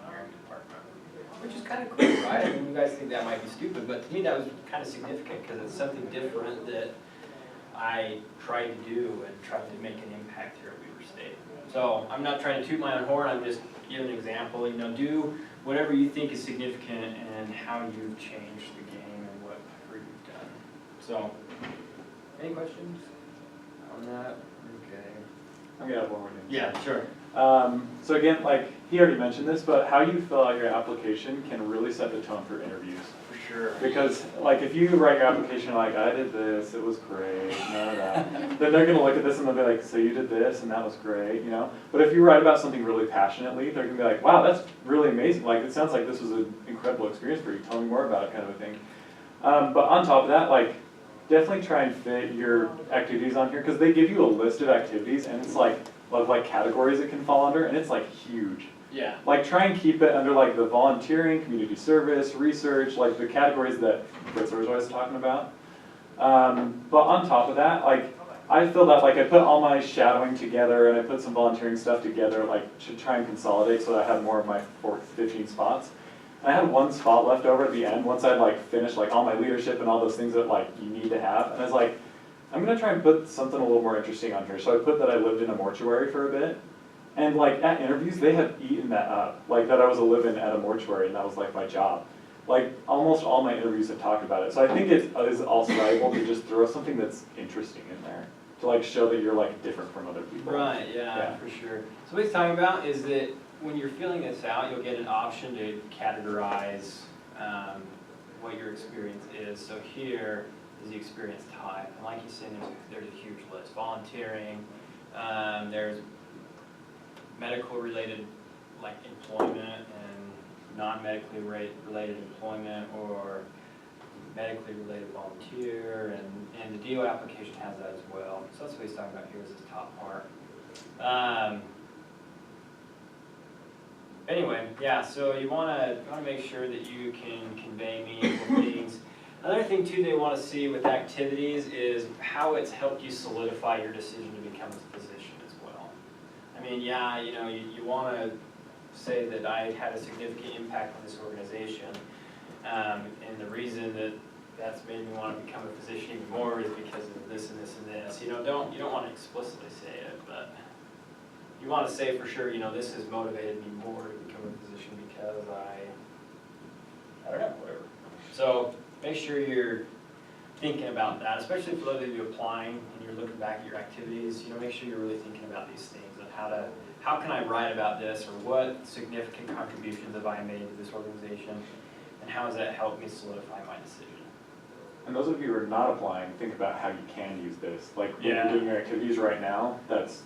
engineering department. Which is kind of cool, right? I mean, you guys think that might be stupid, but to me that was kind of significant because it's something different that I tried to do and tried to make an impact here at Weaver State. So I'm not trying to toot my own horn, I'm just giving an example. You know, do whatever you think is significant and how you've changed the game and whatever you've done. So, any questions on that? Okay. I'm gonna have one more thing. Yeah, sure. So again, like he already mentioned this, but how you fill out your application can really set the tone for interviews. For sure. Because like if you write your application like, I did this, it was great, none of that, then they're gonna look at this and they'll be like, so you did this and that was great, you know? But if you write about something really passionately, they're gonna be like, wow, that's really amazing. Like it sounds like this was an incredible experience for you. Tell me more about it, kind of a thing. But on top of that, like definitely try and fit your activities on here because they give you a list of activities and it's like of like categories it can fall under and it's like huge. Yeah. Like try and keep it under like the volunteering, community service, research, like the categories that Fritz was always talking about. But on top of that, like I filled out, like I put all my shadowing together and I put some volunteering stuff together like to try and consolidate so that I had more of my 15 spots. And I had one spot left over at the end once I'd like finished like all my leadership and all those things that like you need to have. And I was like, I'm gonna try and put something a little more interesting on here. So I put that I lived in a mortuary for a bit. And like at interviews, they have eaten that up. Like that I was a live-in at a mortuary and that was like my job. Like almost all my interviews have talked about it. So I think it is also valuable to just throw something that's interesting in there. To like show that you're like different from other people. Right, yeah, for sure. So what he's talking about is that when you're filling this out, you'll get an option to categorize what your experience is. So here is the experience type. And like you said, there's a huge list. Volunteering, there's medical related like employment and non-medically related employment or medically related volunteer, and the DO application has that as well. So that's what he's talking about here is this top part. Anyway, yeah, so you want to make sure that you can convey meaningful things. Another thing too they want to see with activities is how it's helped you solidify your decision to become a physician as well. I mean, yeah, you know, you want to say that I had a significant impact on this organization, and the reason that that's made me want to become a physician even more is because of this and this and this. You know, you don't want to explicitly say it, but you want to say for sure, you know, this has motivated me more to become a physician because I don't know, whatever. So make sure you're thinking about that, especially for those of you applying and you're looking back at your activities. You know, make sure you're really thinking about these things and how can I write about this, or what significant contributions have I made to this organization, and how has that helped me solidify my decision. And those of you who are not applying, think about how you can use this. Like when you're doing your activities right now, that's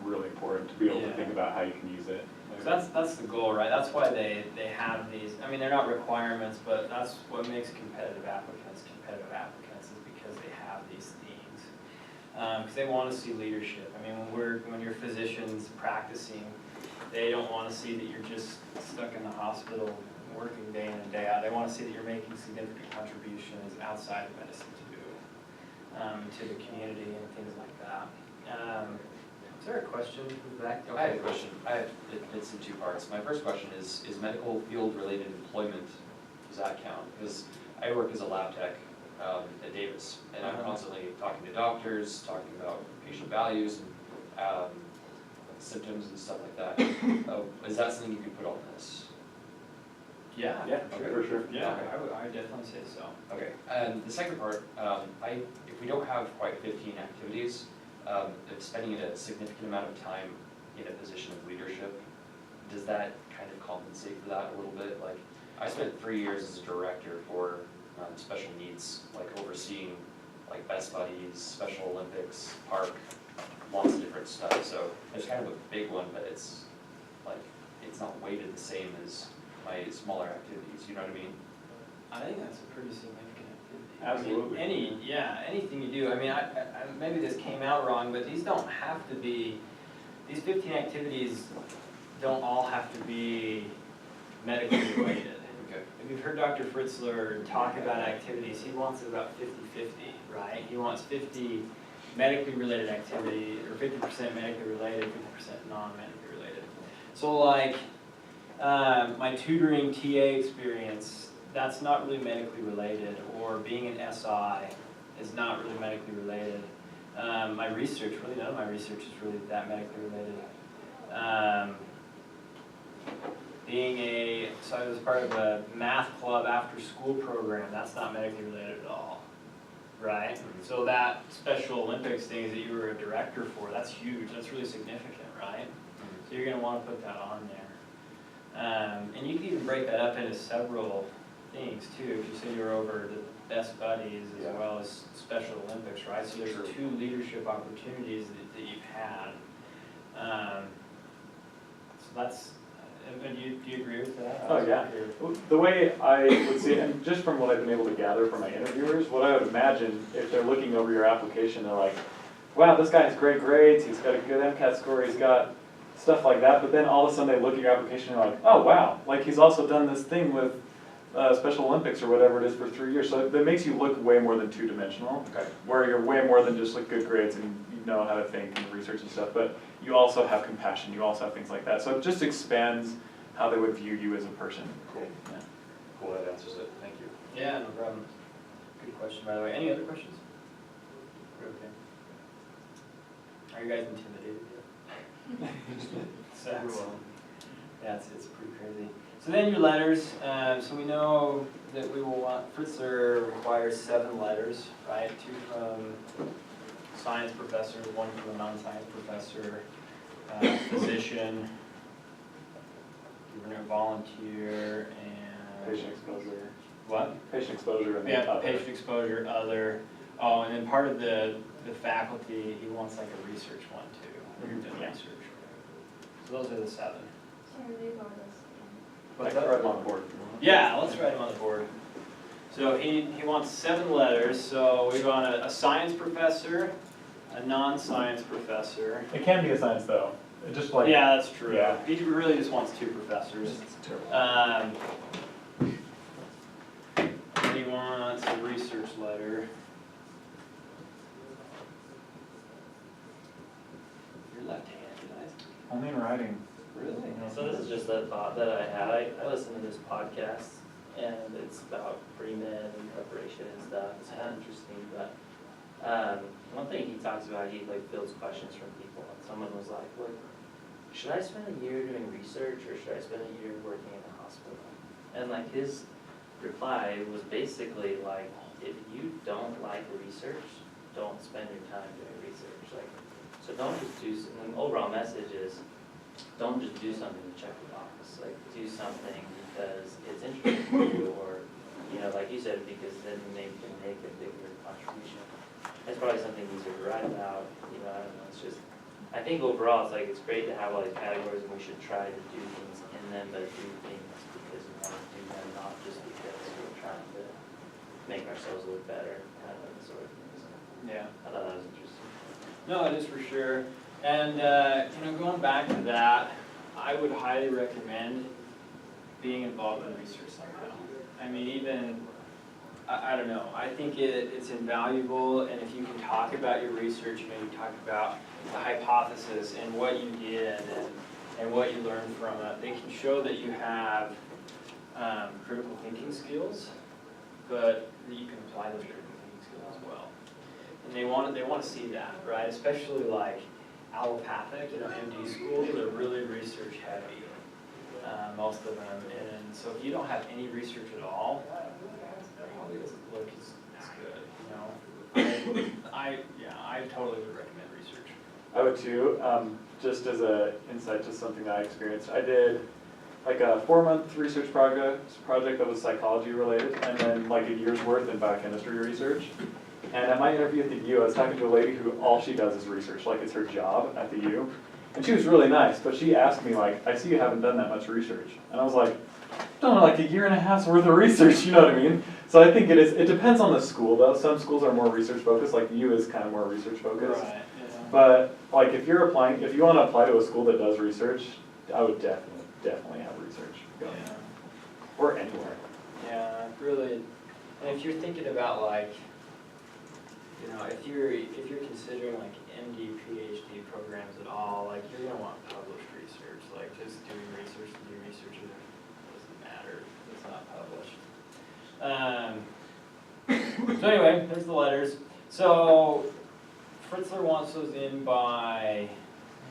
really important to be able to think about how you can use it. So that's the goal, right? That's why they have these. I mean, they're not requirements, but that's what makes competitive applicants is because they have these themes. Because they want to see leadership. I mean, when you're physicians practicing, they don't want to see that you're just stuck in the hospital working day in and day out. They want to see that you're making significant contributions outside of medicine to the community and things like that. Is there a question from back? I have a question. It's in two parts. My first question is medical field related employment, does that count? Because I work as a lab tech at Davis, and I'm constantly talking to doctors, talking about patient values and symptoms and stuff like that. Is that something you can put on this? Yeah, Okay. For sure. Yeah, Okay. I would definitely say so. Okay. And the second part, if we don't have quite 15 activities, if spending a significant amount of time in a position of leadership, does that kind of compensate for that a little bit? Like, I spent 3 years as a director for special needs, like overseeing like Best Buddies, Special Olympics, Park, lots of different stuff. So there's kind of a big one, but it's like, it's not weighted the same as my smaller activities, you know what I mean? I think that's a pretty significant activity. Absolutely. I mean, anything you do. I mean, I maybe this came out wrong, but these don't have to be, these 15 activities don't all have to be medically related. Okay. If you've heard Dr. Fritzler talk about activities, he wants it about 50-50, right? He wants 50 medically related activity, or 50% medically related, 50% non-medically related. So like, My tutoring TA experience, that's not really medically related, or being an SI is not really medically related. My research, really none of my research is really that medically related. So I was part of a math club after school program, that's not medically related at all, right? So that Special Olympics things that you were a director for, that's huge, that's really significant, right? So you're gonna wanna put that on there. And you can even break that up into several things too, if you say you're over the best buddies as well as Special Olympics, right? So there's 2 leadership opportunities that you've had. So that's, and do you agree with that? Oh, yeah. The way I would see it, and just from what I've been able to gather from my interviewers, what I would imagine if they're looking over your application, they're like, wow, this guy has great grades, he's got a good MCAS score, he's got stuff like that, but then all of a sudden they look at your application and they're like, oh, wow, like he's also done this thing with Special Olympics or whatever it is for 3 years. So that makes you look way more than two-dimensional, where you're way more than just like good grades and you know how to think and research and stuff, but you also have compassion, you also have things like that. So it just expands how they would view you as a person. Cool. Yeah. Cool, that answers it, thank you. Yeah, no problem. Good question, by the way. Any other questions? We're okay. Are you guys intimidated yet? Yeah, it's pretty crazy. So then your letters, so we know that we will want, Fritzler requires 7 letters, right? 2 from science professor, 1 from a non-science professor, physician, you're gonna volunteer, and... Patient exposure. What? Patient exposure and then Yeah, other. patient exposure, other. Oh, and then part of the faculty, he wants like a research one too, where you're doing Yeah. research. So those are the 7. Sorry, they got us. I can write them on the board. Yeah, let's write them on the board. So he wants 7 letters, so we want a science professor, a non-science professor. It can be a science though, it just like. Yeah, that's true. Yeah. He really just wants 2 professors. It's terrible. And he wants a research letter. You're left-handed, I Only in writing. Really? So this is just a thought that I had. I listen to this podcast and it's about pre-med and preparation and stuff. It's kind of interesting, but one thing he talks about, he like fields questions from people. And someone was like, "Look, should I spend a year doing research or should I spend a year working in a hospital?" And like his reply was basically like, if you don't like research, don't spend your time doing research. Like, so don't just do. And the overall message is, don't just do something to check the box. Like, do something because it's interesting to you, or, you know, like you said, because then maybe you can make a bigger contribution. That's probably something easier to write about. You know, I don't know. It's just, I think overall, it's like it's great to have all these categories, and we should try to do things in them, but do things because we want to do them, not just because we're trying to make ourselves look better, kind of that sort of thing. So Yeah. I thought that was interesting. No, it is for sure. And, you know, going back to that, I would highly recommend being involved in research somehow. I mean, even, I don't know, I think it's invaluable, and if you can talk about your research, maybe talk about the hypothesis and what you did and what you learned from it, they can show that you have critical thinking skills, but that you can apply those critical thinking skills as well. And they want to see that, right? Especially like allopathic, you know, MD schools are really research heavy, most of them. And so if you don't have any research at all, it probably doesn't look as good, you know. I totally would recommend research. I would too, just as an insight to something that I experienced. I did like a 4-month research project that was psychology related, and then like a year's worth in biochemistry research. And at my interview at the U, I was talking to a lady who all she does is research, like it's her job at the U. And she was really nice, but she asked me like, I see you haven't done that much research. And I was like, done like a year and a half's worth of research, you know what I mean? So I think it depends on the school though. Some schools are more research focused, like the U is kind of more research focused. Right, yeah. But like if you want to apply to a school that does research, I would definitely have research going. Yeah. Or anywhere. Yeah, really. And if you're thinking about like, you know, if you're considering like MD, PhD programs at all, like you're gonna want published research, like just doing research to do research is So anyway, there's the letters. So Fritzler wants those in by,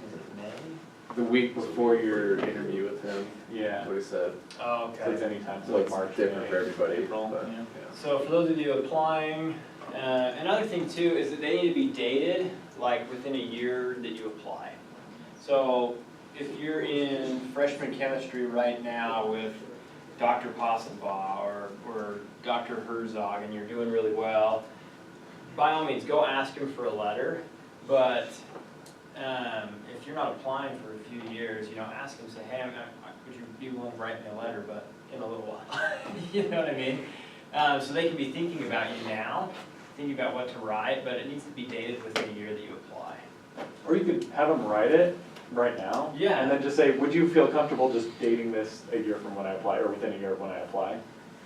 is it May? The week before your interview with him, Yeah. that's what he said. Oh, So it's okay. anytime, So so like it's March, different May, for everybody, April, but, yeah. yeah. So for those of you applying, another thing too is that they need to be dated like within a year that you apply. So if you're in freshman chemistry right now with Dr. Possenbaugh or Dr. Herzog and you're doing really well, by all means, go ask him for a letter. But if you're not applying for a few years, ask him, say, hey, would you be willing to write me a letter, but in a little while. You know what I mean? So they can be thinking about you now, thinking about what to write, but it needs to be dated within a year that you apply. Or you could have them write it right now. Yeah. And then just say, would you feel comfortable just dating this a year from when I apply, or within a year of when I apply?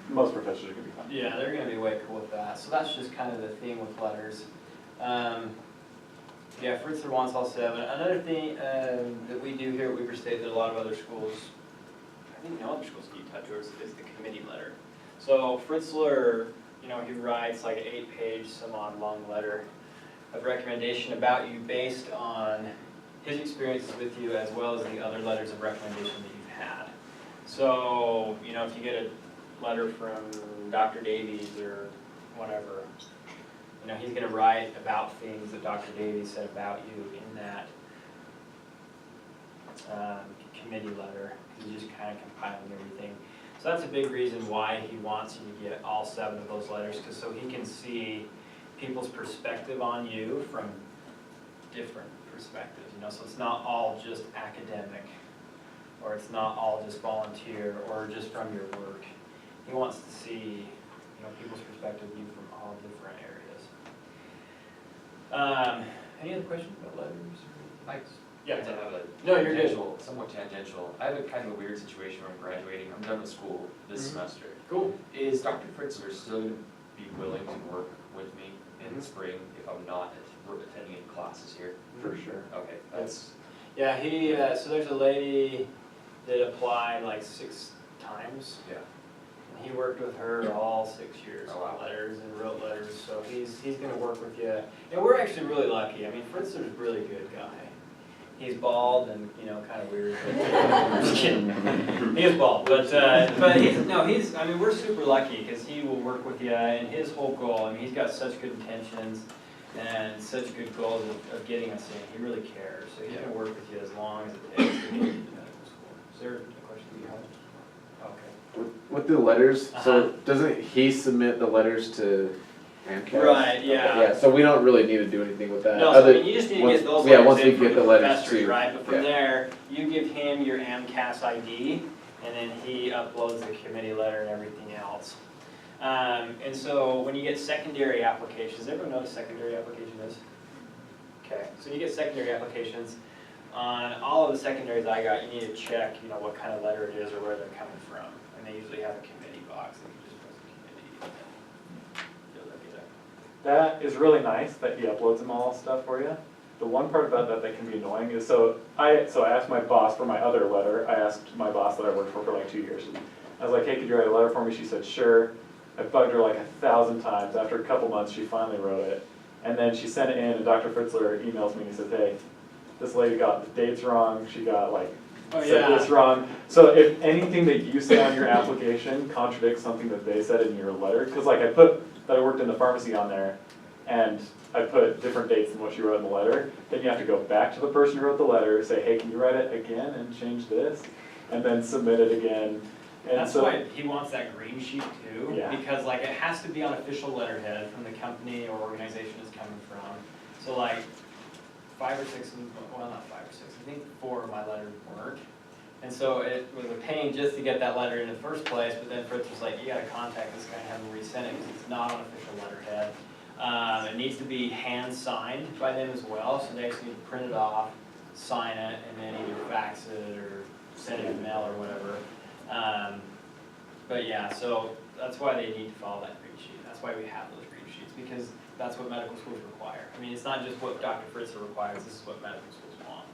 Most professors are gonna be fine. Yeah, they're gonna be way cool with that. So that's just kind of the theme with letters. Yeah, Fritzler wants all 7. Another thing that we do here at Weber State that a lot of other schools, I think no other schools in Utah do, is the committee letter. So Fritzler, he writes like an 8-page, some odd long letter of recommendation about you based on his experiences with you as well as the other letters of recommendation that you've had. So, if you get a letter from Dr. Davies or whatever, he's going to write about things that Dr. Davies said about you in that committee letter. He's just kind of compiling everything. So that's a big reason why he wants you to get all 7 of those letters, because so he can see people's perspective on you from different perspectives. So it's not all just academic, or it's not all just volunteer, or just from your work. He wants to see, people's perspective of you from all different areas. Any other questions about letters? Mike, Yeah. I have a No, you're good. tangential, somewhat tangential. I have a kind of a weird situation where I'm graduating. I'm done with school this Mhm. semester. Cool. Is Dr. Fritzler still going to be willing to work with me in the Mhm. spring if I'm not attending any classes here? For sure. Okay, that's, Yeah, so there's a lady that applied like 6 times. yeah. And he worked with her all 6 years Oh, wow. on letters and wrote letters, so he's gonna work with you. And we're actually really lucky. I mean, Fritzler's a really good guy. He's bald and, kind of weird. I'm just kidding. He is bald, but we're super lucky because he will work with you, and his whole goal, he's got such good intentions and such good goals of getting us in. He really cares, so he's gonna work with you as long as it takes to get you into medical school. Is there a question you have? Okay. With the letters, Uh-huh. so doesn't he submit the letters to AMCAS? Right, yeah. Okay, so we don't really need to do anything with that. No, so other- you just need to once- get those yeah, letters once we in from get the the letters professors, too. right? But from Yeah. there, you give him your AMCAS ID, and then he uploads the committee letter and everything else. And so when you get secondary applications, does everyone know what a secondary application is? Okay, so you get secondary applications. On all of the secondaries I got, you need to check, what kind of letter it is or where they're coming from. And they usually have a committee box that you just press the committee and then you'll get it. That is really nice that he uploads them all stuff for you. The one part about that can be annoying is, so I asked my boss for my other letter. I asked my boss that I worked for like 2 years. I was like, hey, could you write a letter for me? She said, sure. I bugged her like 1,000 times. After a couple months, she finally wrote it. And then she sent it in, and Dr. Fritzler emails me and he says, hey, this lady got the dates wrong. She got said this wrong. So if anything that you say on your application contradicts something that they said in your letter, because I put that I worked in the pharmacy on there, and I put different dates than what she wrote in the letter, then you have to go back to the person who wrote the letter, say, hey, can you write it again and change this? And then submit it again. And That's so, why he wants that green sheet too, Yeah. because it has to be on official letterhead from the company or organization it's coming from. So 5 or 6, well not 5 or 6, I think 4 of my letters weren't. And so it was a pain just to get that letter in the first place, but then Fritz was like, you gotta contact this guy and have him resend it because it's not on official letterhead. It needs to be hand signed by them as well, so they actually need to print it off, sign it, and then either fax it or send it in the mail or whatever. But yeah, so that's why they need to follow that green sheet. That's why we have those green sheets, because that's what medical schools require. I mean, it's not just what Dr. Fritzler requires, this is what medical schools want.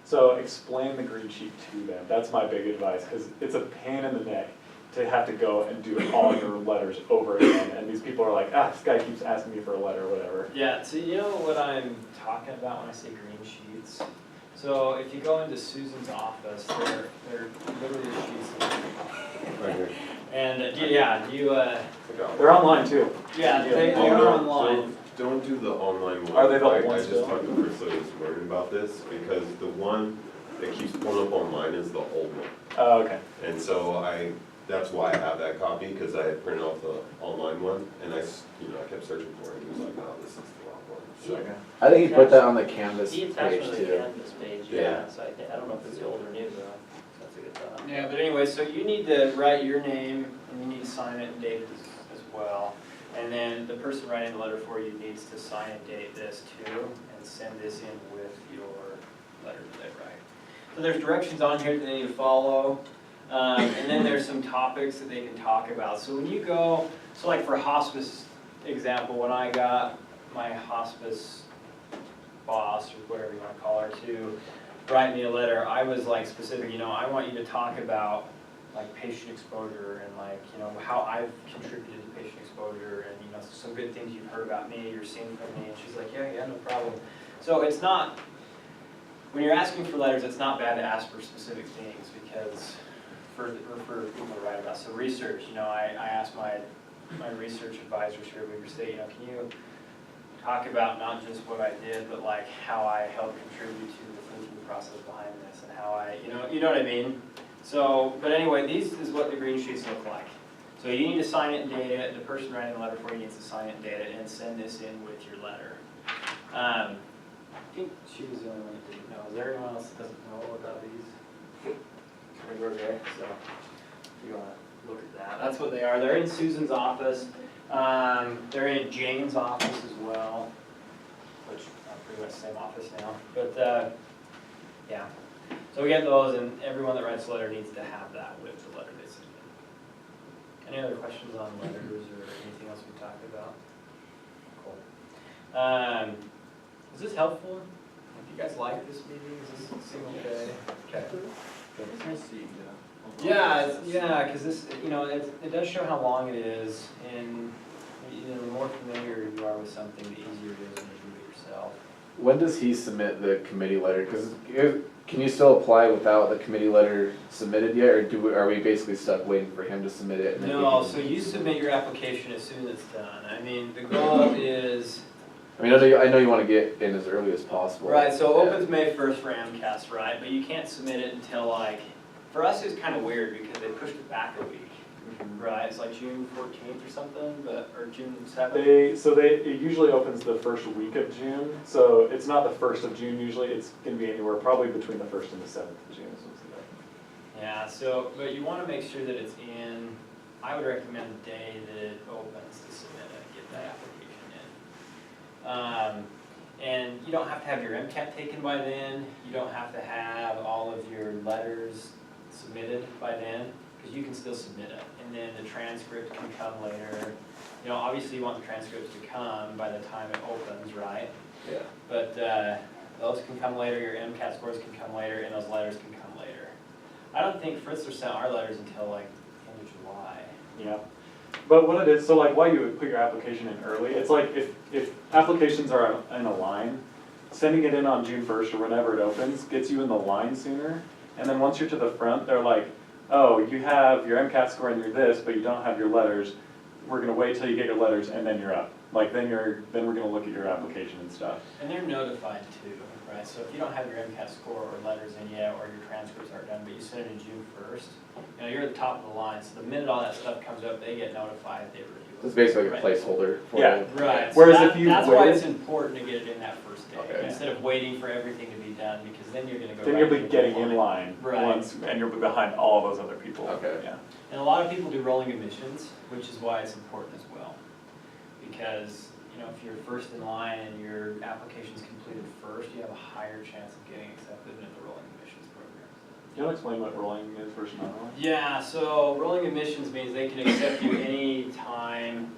so explain the green sheet to them. That's my big advice, because it's a pain in the neck. to have to go and do all your letters over again, and these people are like, this guy keeps asking me for a letter or whatever. Yeah, so you know what I'm talking about when I say green sheets? So if you go into Susan's office, they're literally sheets. Right here. And, do you, They're online too. yeah, they Oh, are no, online. so don't do the online one. Are they the I ones just still? talked to Priscilla this morning about this, because the one that keeps pulling up on mine is the old one. Oh, okay. And so that's why I have that copy, because I had printed off the online one, and I kept searching for it, and he was like, no, this is the wrong one. So, I think he put that on the Canvas He attached page one to the too. Canvas page, Yeah. yeah, so I don't know if it's the old or new though, that's a good thought. Yeah, but anyway, so you need to write your name, and you need to sign it and date it as well. And then the person writing the letter for you needs to sign and date this too, and send this in with your letter that they write. So there's directions on here that they need to follow, and then there's some topics that they can talk about. So when you go, so like for hospice example, when I got my hospice boss, or whatever you want to call her, to write me a letter, I was like specific, I want you to talk about like patient exposure and like, how I've contributed to patient exposure and, some good things you've heard about me, you're seeing from me. And she's like, yeah, no problem. So it's not, when you're asking for letters, it's not bad to ask for specific things because for people to write about. So research, I asked my research advisors here at Weaver State, can you talk about not just what I did, but like how I helped contribute to the thinking process behind this and how I, you know what I mean? So, but anyway, these is what the green sheets look like. So you need to sign it and date it. The person writing the letter for you needs to sign it and date it and send this in with your letter. I think she was the only one that didn't know. Is there anyone else that doesn't know about these? We're okay, so if you want to look at that. That's what they are. They're in Susan's office. They're in Jane's office as well, which are pretty much the same office now. But yeah, so we get those, and everyone that writes a letter needs to have that with the letter they send in. Any other questions on letters or anything else we talked about? Cool. Is this helpful? Do you guys like this meeting? Is this seem okay? Okay. Yeah, because this, it does show how long it is, and the more familiar you are with something, the easier it is when you do it yourself. When does he submit the committee letter? Because can you still apply without the committee letter submitted yet, or are we basically stuck waiting for him to submit it? And then No, we can- so you submit your application as soon as it's done. I mean, the goal is, I know you want to get in as early as possible. right, so Yeah. opens May 1st for AMCAS, right? But you can't submit it until like, for us it's kind of weird because they pushed it back a week, right? It's like June 14th or something, or June 7th. It usually opens the first week of June, so it's not the 1st of June usually, it's gonna be anywhere, probably between the 1st and the 7th of June. Yeah, so, but you want to make sure that it's in, I would recommend the day that it opens to submit it, get that application in. And you don't have to have your MCAT taken by then, you don't have to have all of your letters submitted by then, because you can still submit it. And then the transcript can come later. Obviously you want the transcripts to come by the time it opens, right? Yeah. But those can come later, your MCAT scores can come later, and those letters can come later. I don't think Fritzler sent our letters until like end of July. Yeah, but what it is, so like why you would put your application in early, it's like if applications are in a line, sending it in on June 1st or whenever it opens gets you in the line sooner, and then once you're to the front, they're like, oh, you have your MCAT score and you're this, but you don't have your letters, we're gonna wait till you get your letters and then you're up. Like then we're gonna look at your application and stuff. And they're notified too, right? So if you don't have your MCAT score or letters in yet, or your transcripts aren't done, but you send it in June 1st, you're at the top of the line. So the minute all that stuff comes up, they get notified, they review it. It's basically like a Right. placeholder for Yeah. it. Right. Whereas So if you that's why waited- it's important to get it in that first day, Okay. instead of waiting for everything to be done, because then you're gonna go. Then right you'll be into getting the in line Right. once, and you'll be behind all those other people. Okay. Yeah. And a lot of people do rolling admissions, which is why it's important as well. Because, if you're first in line and your application's completed first, you have a higher chance of getting accepted into the rolling admissions program. You want to explain what rolling is versus non-rolling? Yeah, so rolling admissions means they can accept you any time,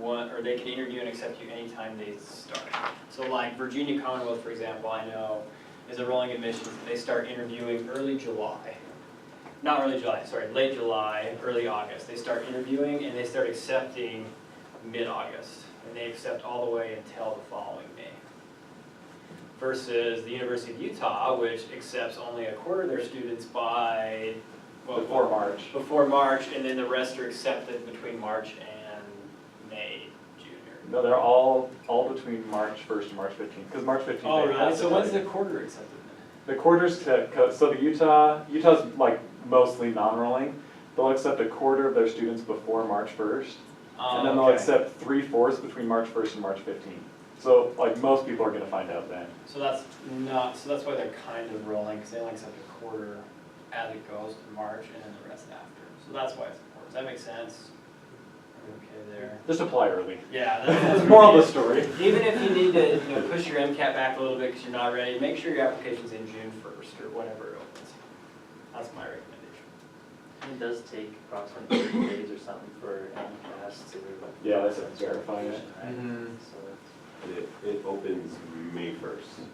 or they can interview and accept you anytime they start. So like Virginia Commonwealth, for example, I know is a rolling admissions. They start interviewing early July. not early July, sorry, late July, early August. They start interviewing and they start accepting mid-August. And they accept all the way until the following May. Versus the University of Utah, which accepts only a quarter of their students by, well, Before March. before March, and then the rest are accepted between March and May, June. No, they're all between March 1st and March 15th, because March 15th. Oh, they really? pass So it. when's the quarter accepted then? The quarters, so the Utah's like mostly non-rolling. They'll accept a quarter of their students before March 1st. And then they'll okay. accept 3/4 between March 1st and March 15th. So like most people are gonna find out then. So that's why they're kind of rolling, because they only accept a quarter as it goes to March and then the rest after. So that's why it's important. Does that make sense? Okay there. Just apply early. Yeah, that's Moral of the story. Even if you need to, push your MCAT back a little bit because you're not ready, make sure your application's in June 1st or whenever it opens. That's my recommendation. It does take approximately 30 days or something for AMCAS to. Yeah, that's process verify it. your application, right? So It opens May 1st.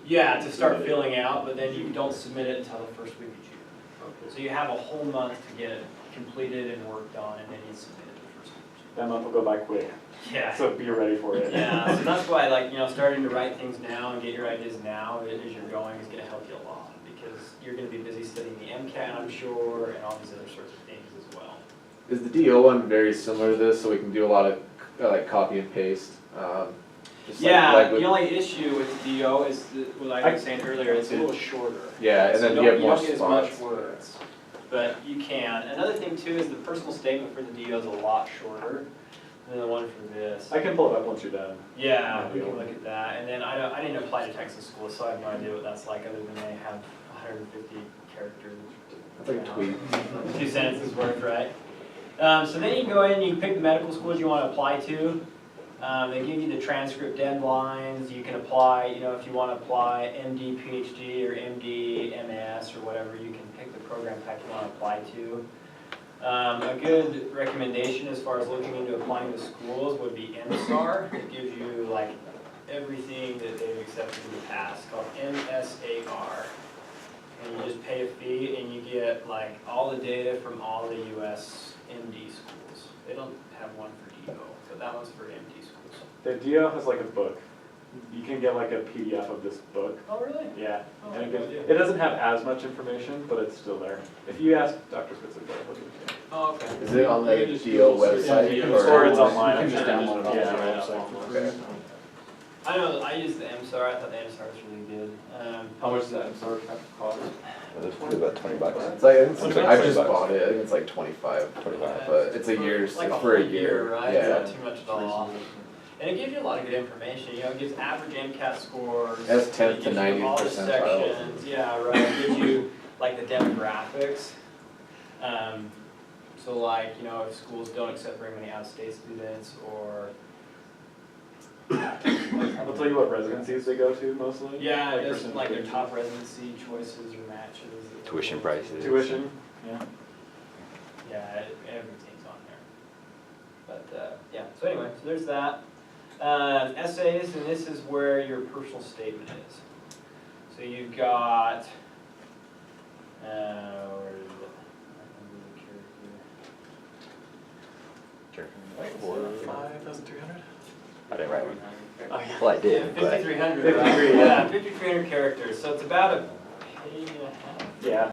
Yeah, to start filling out, but then you don't submit it until the first week of June. So you have a whole month to get it completed and worked on, and then you submit it the first week of June. That month will go by quick, Yeah. so be ready for it. Yeah, so that's why, like, starting to write things now and get your ideas now as you're going is gonna help you a lot, because you're gonna be busy studying the MCAT, I'm sure, and all these other sorts of things as well. Is the DO one very similar to this, so we can do a lot of like copy and paste? Just like- Yeah, like with- the only issue with DO is, what I was saying earlier, it's a little shorter. Yeah, and So then you have more don't get as much spots. words, but you can. Another thing too is the personal statement for the DO is a lot shorter than the one for this. I can pull it up once you're done. Yeah, we can look at that, and then I didn't apply to Texas schools, so I have no idea what that's like, other than they have 150 characters. That's like a tweet. 2 sentences worth, right? So then you can go in, you can pick the medical schools you want to apply to. They give you the transcript deadlines. You can apply, if you want to apply MD, PhD, or MD, MS, or whatever, you can pick the program type you want to apply to. A good recommendation as far as looking into applying to schools would be MSAR. It gives you like everything that they've accepted in the past, called MSAR. And you just pay a fee and you get like all the data from all the US MD schools. They don't have one for DO, but that one's for MD schools. The DO has like a book. You can get like a PDF of this book. Oh, really? Yeah. Oh, And no idea. it doesn't have as much information, but it's still there. If you ask Dr. Spitzer, he'll give it to you. Oh, okay. Is it on the You can just DO Google search website? it. or- Or it's online. You can just I'm sure. download it on Yeah, the right, website. Okay. I know, I use the MSAR. I thought the MSAR was really good. How much does that sort of cost? It's probably about $20. It's like, I just $25. bought it, I think it's like 25, but it's a year, it's like for a whole year, right? yeah. It's not too much at all. And it gives you a lot of good information, it gives average MCAS scores. It has 10th to It gives you all the 90th percentile. sections, yeah, right, it gives you like the demographics. So like, if schools don't accept very many out-of-state students, or. I'll tell you what residencies they go to mostly. Yeah, Like it's like their percentage. top residency choices or matches. Tuition prices. Tuition, yeah. Yeah, everything's on there. But, yeah, so anyway, so there's that. Essays, and this is where your personal statement is. So you've got, where is it? Sure. 5,300? I didn't write one. Oh, yeah. Well, I did, but. 5,300, 53, right? yeah. 5,300 characters, so it's about a page and a half. Yeah.